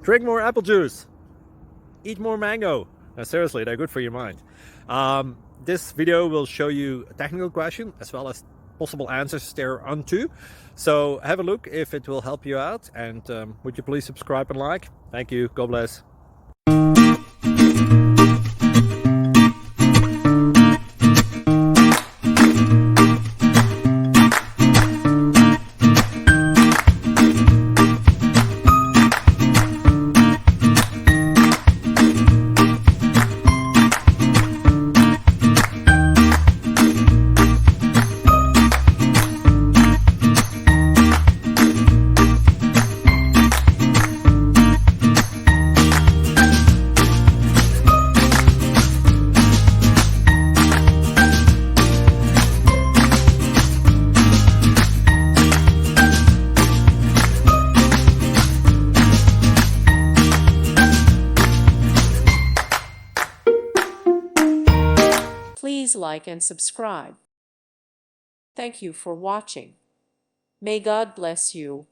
Drink more apple juice. Eat more mango. No, seriously, they're good for your mind. This video will show you a technical question as well as possible answers thereunto. So have a look if it will help you out, and would you please subscribe and like? Thank you. God bless. Please like and subscribe. Thank you for watching. May God bless you.